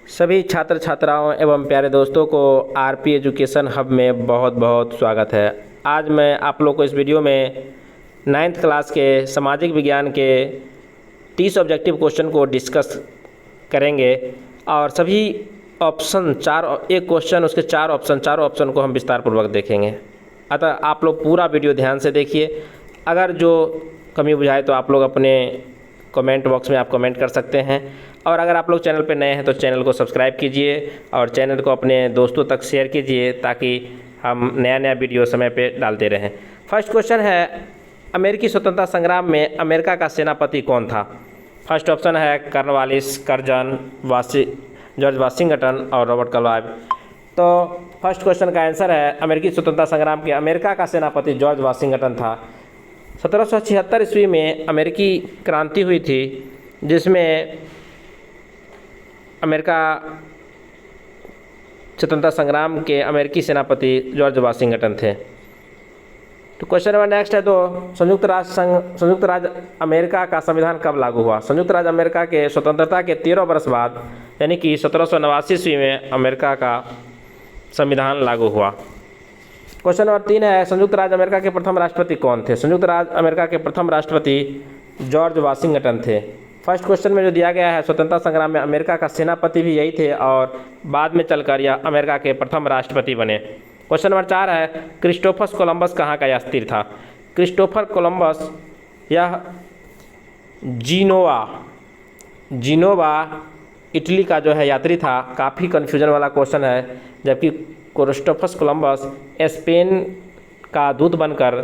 सभी छात्र छात्राओं एवं प्यारे दोस्तों को आरपी एजुकेशन हब में बहुत बहुत स्वागत है। आज मैं आप लोग को इस वीडियो में 9th क्लास के सामाजिक विज्ञान के 30 ऑब्जेक्टिव क्वेश्चन को डिस्कस करेंगे और सभी ऑप्शन एक क्वेश्चन उसके चारों ऑप्शन को हम विस्तारपूर्वक देखेंगे। अतः आप लोग पूरा वीडियो ध्यान से देखिए। अगर जो कमी बुझाए तो आप लोग अपने कमेंट बॉक्स में आप कमेंट कर सकते हैं, और अगर आप लोग चैनल पर नए हैं तो चैनल को सब्सक्राइब कीजिए और चैनल को अपने दोस्तों तक शेयर कीजिए ताकि हम नया वीडियो समय पे डालते रहें। फर्स्ट क्वेश्चन है, अमेरिकी स्वतंत्रता संग्राम में अमेरिका का सेनापति कौन था? फर्स्ट ऑप्शन है कॉर्नवालिस, कर्जन, जॉर्ज वाशिंगटन और रॉबर्ट क्लाइव। तो फर्स्ट क्वेश्चन का आंसर है अमेरिकी स्वतंत्रता संग्राम के अमेरिका का सेनापति जॉर्ज वाशिंगटन था। 1776 ईस्वी में अमेरिकी क्रांति हुई थी जिसमें अमेरिका स्वतंत्रता संग्राम के अमेरिकी सेनापति जॉर्ज वाशिंगटन थे। तो क्वेश्चन नंबर नेक्स्ट है, तो संयुक्त राज्य अमेरिका का संविधान कब लागू हुआ? संयुक्त राज्य अमेरिका के स्वतंत्रता के 13 वर्ष बाद यानी कि 1789 ईस्वी में अमेरिका का संविधान लागू हुआ। क्वेश्चन नंबर 3 है, संयुक्त राज्य अमेरिका के प्रथम राष्ट्रपति कौन थे? संयुक्त राज्य अमेरिका के प्रथम राष्ट्रपति जॉर्ज वाशिंगटन थे। फर्स्ट क्वेश्चन में जो दिया गया है, स्वतंत्रता संग्राम में अमेरिका का सेनापति भी यही थे और बाद में चलकर यह अमेरिका के प्रथम राष्ट्रपति बने। क्वेश्चन नंबर 4 है, क्रिस्टोफर कोलंबस कहाँ का यात्री था? क्रिस्टोफर कोलंबस यह जीनोवा इटली का जो है यात्री था। काफ़ी कन्फ्यूजन वाला क्वेश्चन है, जबकि क्रिस्टोफर कोलंबस स्पेन का दूत बनकर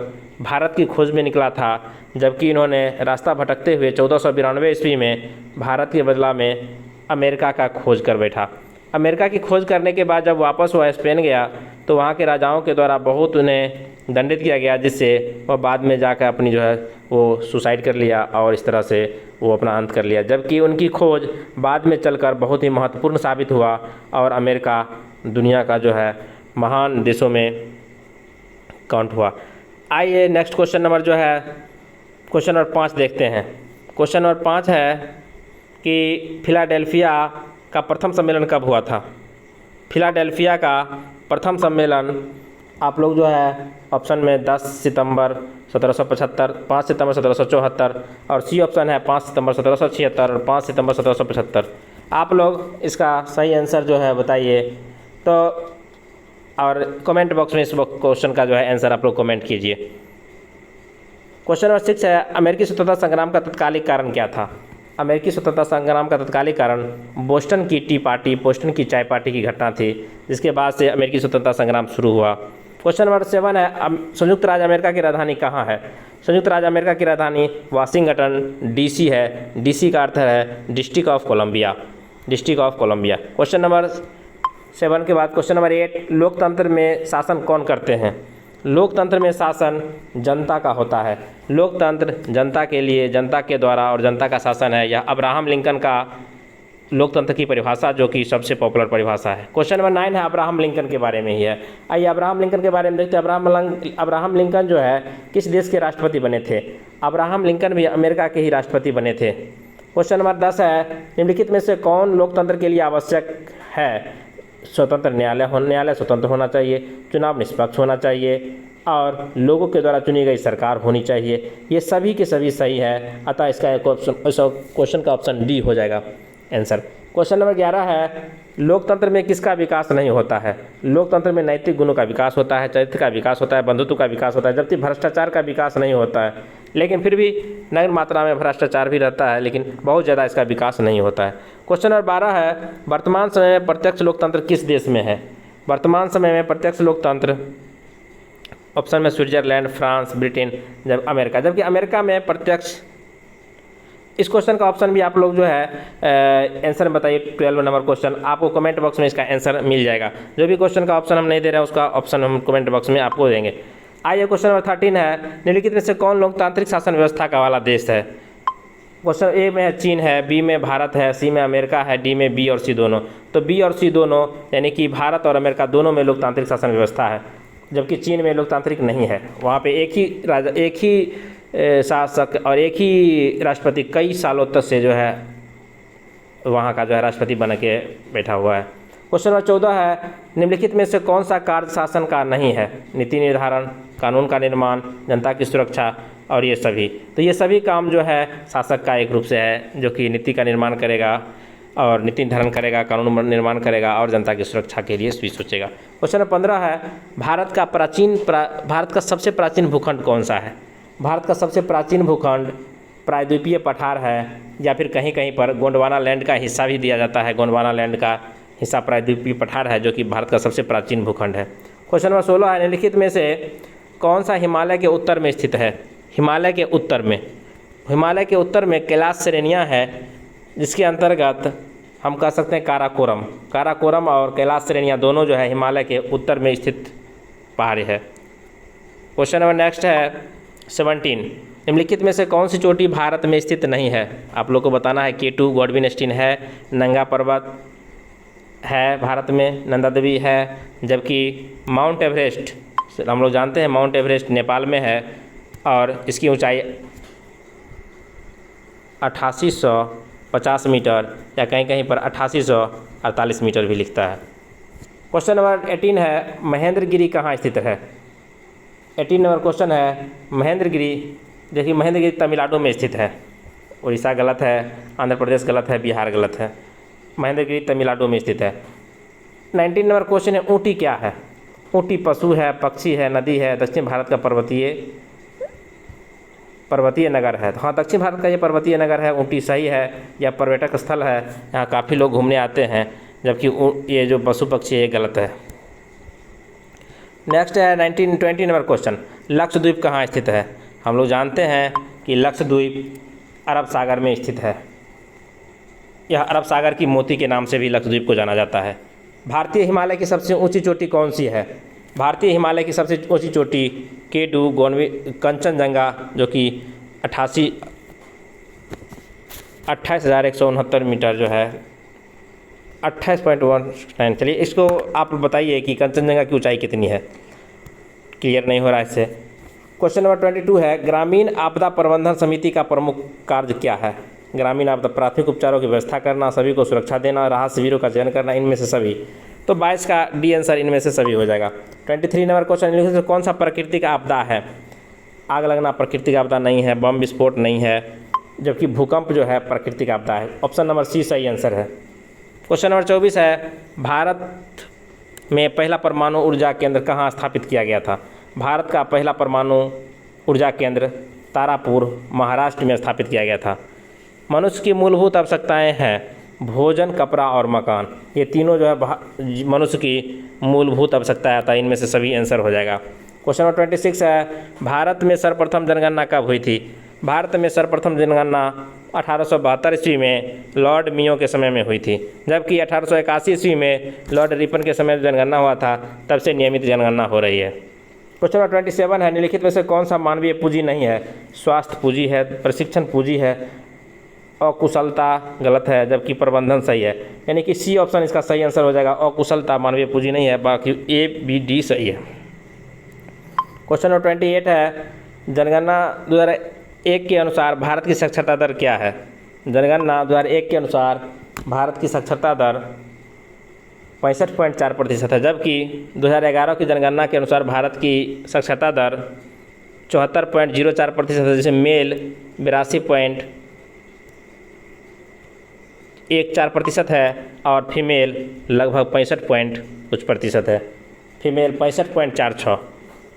भारत की खोज में निकला था, जबकि इन्होंने रास्ता भटकते हुए 1492 ईस्वी में भारत के बदला में अमेरिका का खोज कर बैठा। अमेरिका की खोज करने के बाद जब वापस वह स्पेन गया तो वहाँ के राजाओं के द्वारा बहुत उन्हें दंडित किया गया, जिससे वह बाद में जाकर अपनी जो है वो सुसाइड कर लिया और इस तरह से वो अपना अंत कर लिया। जबकि उनकी खोज बाद में चलकर बहुत ही महत्वपूर्ण साबित हुआ और अमेरिका दुनिया का जो है महान देशों में काउंट हुआ। आइए नेक्स्ट क्वेश्चन नंबर जो है क्वेश्चन नंबर 5 देखते हैं। क्वेश्चन नंबर 5 है कि फिलाडेल्फिया का प्रथम सम्मेलन कब हुआ था? फिलाडेल्फिया का प्रथम सम्मेलन आप लोग जो है ऑप्शन में 10 सितंबर 1775, 5 सितंबर 1774 और सी ऑप्शन है 5 सितंबर 1776 और 5 सितंबर 1775। आप लोग इसका सही आंसर जो है बताइए, तो और कमेंट बॉक्स में इस क्वेश्चन का जो है आंसर आप लोग कमेंट कीजिए। क्वेश्चन नंबर 6 है, अमेरिकी स्वतंत्रता संग्राम का तत्कालिक कारण क्या था? अमेरिकी स्वतंत्रता संग्राम का तत्कालिक कारण बोस्टन की टी पार्टी, बोस्टन की चाय पार्टी की घटना थी, जिसके बाद से अमेरिकी स्वतंत्रता संग्राम शुरू हुआ। क्वेश्चन नंबर 7 है, संयुक्त राज्य अमेरिका की राजधानी कहाँ है? संयुक्त राज्य अमेरिका की राजधानी वाशिंगटन डीसी है। डीसी का अर्थ है district of Columbia, district of Columbia. Question number 7 के बाद क्वेश्चन नंबर 8, लोकतंत्र में शासन कौन करते हैं? लोकतंत्र में शासन जनता का होता है। लोकतंत्र जनता के लिए, जनता के द्वारा और जनता का शासन है। यह अब्राहम लिंकन का लोकतंत्र की परिभाषा जो कि सबसे पॉपुलर परिभाषा है। क्वेश्चन नंबर 9 है, अब्राहम लिंकन के बारे में ही है। आइए अब्राहम लिंकन के बारे में देखते हैं। अब्राहम लिंकन जो है किस देश के राष्ट्रपति बने थे? अब्राहम लिंकन भी अमेरिका के ही राष्ट्रपति बने थे। क्वेश्चन नंबर 10 है, निम्नलिखित में से कौन लोकतंत्र के लिए आवश्यक है? स्वतंत्र न्यायालय स्वतंत्र होना चाहिए, चुनाव निष्पक्ष होना चाहिए और लोगों के द्वारा चुनी गई सरकार होनी चाहिए। ये सभी के सभी सही है, अतः इसका एक क्वेश्चन का ऑप्शन डी हो जाएगा आंसर। क्वेश्चन नंबर 11 है, लोकतंत्र में किसका विकास नहीं होता है? लोकतंत्र में नैतिक गुणों का विकास होता है, चरित्र का विकास होता है, बंधुत्व का विकास होता है, जबकि भ्रष्टाचार का विकास नहीं होता है। लेकिन फिर भी नगण्य मात्रा में भ्रष्टाचार भी रहता है, लेकिन बहुत ज़्यादा इसका विकास नहीं होता है। क्वेश्चन नंबर 12 है, वर्तमान समय में प्रत्यक्ष लोकतंत्र किस देश में है? वर्तमान समय में प्रत्यक्ष लोकतंत्र ऑप्शन में स्विट्जरलैंड, फ्रांस, ब्रिटेन, जब अमेरिका, जबकि अमेरिका में प्रत्यक्ष। इस क्वेश्चन का ऑप्शन भी आप लोग जो है आंसर बताइए। 12 नंबर क्वेश्चन आपको कमेंट बॉक्स में इसका आंसर मिल जाएगा। जो भी क्वेश्चन का ऑप्शन हम नहीं दे रहे हैं उसका ऑप्शन हम कमेंट बॉक्स में आपको देंगे। आइए क्वेश्चन नंबर 13 है, निम्नलिखित में से कौन लोकतांत्रिक शासन व्यवस्था का वाला देश है? क्वेश्चन ए में है चीन है, बी में भारत है, सी में अमेरिका है, डी में बी और सी दोनों। तो बी और सी दोनों यानी कि भारत और अमेरिका दोनों में लोकतांत्रिक शासन व्यवस्था है, जबकि चीन में लोकतांत्रिक नहीं है। वहाँ पे एक ही शासक और एक ही राष्ट्रपति कई सालों तक से जो है वहाँ का जो है राष्ट्रपति बन के बैठा हुआ है। क्वेश्चन नंबर 14 है, निम्नलिखित में से कौन सा कार्य शासन का नहीं है? नीति निर्धारण, कानून का निर्माण, जनता की सुरक्षा और ये सभी। तो ये सभी काम जो है शासक का एक रूप से है, जो कि नीति का निर्माण करेगा और नीति निर्धारण करेगा, कानून निर्माण करेगा और जनता की सुरक्षा के लिए भी सोचेगा। क्वेश्चन नंबर 15 है, भारत का सबसे प्राचीन भूखंड कौन सा है? भारत का सबसे प्राचीन भूखंड प्रायद्वीपीय पठार है, या फिर कहीं कहीं पर गोंडवाना लैंड का हिस्सा भी दिया जाता है। गोंडवाना लैंड का हिस्सा प्रायद्वीपीय पठार है, जो कि भारत का सबसे प्राचीन भूखंड है। क्वेश्चन नंबर 16 है, निम्नलिखित में से कौन सा हिमालय के उत्तर में स्थित है? हिमालय के उत्तर में कैलाश श्रेणियाँ है, जिसके अंतर्गत हम कह सकते हैं काराकोरम और कैलाश श्रेणियाँ दोनों जो है हिमालय के उत्तर में स्थित पहाड़ी है। क्वेश्चन नंबर नेक्स्ट है 17, निम्नलिखित में से कौन सी चोटी भारत में स्थित नहीं है? आप लोग को बताना है। K2 गॉडविन स्टीन है, नंगा पर्वत है भारत में, नंदा देवी है, जबकि माउंट एवरेस्ट हम लोग जानते हैं माउंट एवरेस्ट नेपाल में है और इसकी ऊंचाई 8850 मीटर या कहीं कहीं पर 8848 मीटर भी लिखता है। क्वेश्चन नंबर 18 है, महेंद्रगिरी कहाँ स्थित है? 18 नंबर क्वेश्चन है, महेंद्रगिरी। देखिए महेंद्रगिरी तमिलनाडु में स्थित है। उड़ीसा गलत है, आंध्र प्रदेश गलत है, बिहार गलत है। महेंद्रगिरी तमिलनाडु में स्थित है। 19 नंबर क्वेश्चन है, ऊँटी क्या है? ऊँटी पशु है, पक्षी है, नदी है, दक्षिण भारत का पर्वतीय नगर है। तो हाँ, दक्षिण भारत का ये पर्वतीय नगर है। ऊँटी सही है, यह पर्यटक स्थल है, यहाँ काफ़ी लोग घूमने आते हैं, जबकि ये जो पशु पक्षी है ये गलत है। नेक्स्ट है 20 नंबर क्वेश्चन, लक्षद्वीप कहाँ स्थित है? हम लोग जानते हैं कि लक्षद्वीप अरब सागर में स्थित है। यह अरब सागर की मोती के नाम से भी लक्षद्वीप को जाना जाता है। भारतीय हिमालय की सबसे ऊंची चोटी कौन सी है? भारतीय हिमालय की सबसे ऊंची चोटी K2 कंचनजंगा, जो कि 28,169 मीटर जो है 28.19। चलिए इसको आप बताइए कि कंचनजंगा की ऊंचाई कितनी है। क्लियर नहीं हो रहा है इससे। क्वेश्चन नंबर 22 है, ग्रामीण आपदा प्रबंधन समिति का प्रमुख कार्य क्या है? ग्रामीण आपदा प्राथमिक उपचारों की व्यवस्था करना, सभी को सुरक्षा देना, राहत शिविरों का चयन करना, इनमें से सभी। तो 22 का डी आंसर इनमें से सभी हो जाएगा। 23 नंबर क्वेश्चन, कौन सा प्राकृतिक आपदा है? आग लगना प्राकृतिक आपदा नहीं है, बम विस्फोट नहीं है, जबकि भूकंप जो है प्राकृतिक आपदा है। ऑप्शन नंबर सी सही आंसर है। क्वेश्चन नंबर 24 है, भारत में पहला परमाणु ऊर्जा केंद्र कहाँ स्थापित किया गया था? भारत का पहला परमाणु ऊर्जा केंद्र तारापुर महाराष्ट्र में स्थापित किया गया था। मनुष्य की मूलभूत आवश्यकताएं हैं भोजन, कपड़ा और मकान। ये तीनों जो है मनुष्य की मूलभूत आवश्यकताएं आता है, इनमें से सभी आंसर हो जाएगा। क्वेश्चन नंबर 26 है, भारत में सर्वप्रथम जनगणना कब हुई थी? भारत में सर्वप्रथम जनगणना 1872 ईस्वी में लॉर्ड मियो के समय में हुई थी, जबकि 1881 ईस्वी में लॉर्ड रिपन के समय जनगणना हुआ था, तब से नियमित जनगणना हो रही है। क्वेश्चन नंबर 27 है, निम्नलिखित में से कौन सा मानवीय पूंजी नहीं है? स्वास्थ्य पूंजी है, प्रशिक्षण पूंजी है, अकुशलता गलत है, जबकि प्रबंधन सही है। यानी कि सी ऑप्शन इसका सही आंसर हो जाएगा। अकुशलता मानवीय पूंजी नहीं है, बाकी ए बी डी सही है। क्वेश्चन नंबर 28 है, जनगणना 2001 के अनुसार भारत की साक्षरता दर क्या है? जनगणना 2001 के अनुसार भारत की साक्षरता दर 65.4% है, जबकि 2011 की जनगणना के अनुसार भारत की साक्षरता दर 74.04% है, जिसे मेल 82.14% है और फीमेल लगभग 65% है। फीमेल 65.46,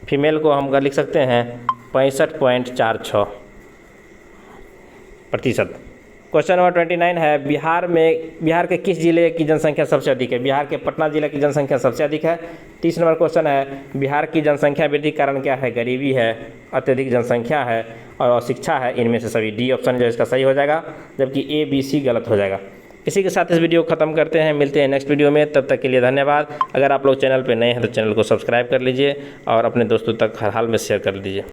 फीमेल को हम लिख सकते हैं 65.46%। क्वेश्चन नंबर 29 है, बिहार के किस जिले की जनसंख्या सबसे अधिक है? बिहार के पटना जिले की जनसंख्या सबसे अधिक है। 30 नंबर क्वेश्चन है, बिहार की जनसंख्या वृद्धि कारण क्या है? गरीबी है, अत्यधिक जनसंख्या है और अशिक्षा है, इनमें से सभी। डी ऑप्शन जो इसका सही हो जाएगा, जबकि ए बी सी गलत हो जाएगा। इसी के साथ इस वीडियो को ख़त्म करते हैं, मिलते हैं नेक्स्ट वीडियो में, तब तक के लिए धन्यवाद। अगर आप लोग चैनल पर नए हैं तो चैनल को सब्सक्राइब कर लीजिए और अपने दोस्तों तक हर हाल में शेयर कर दीजिए।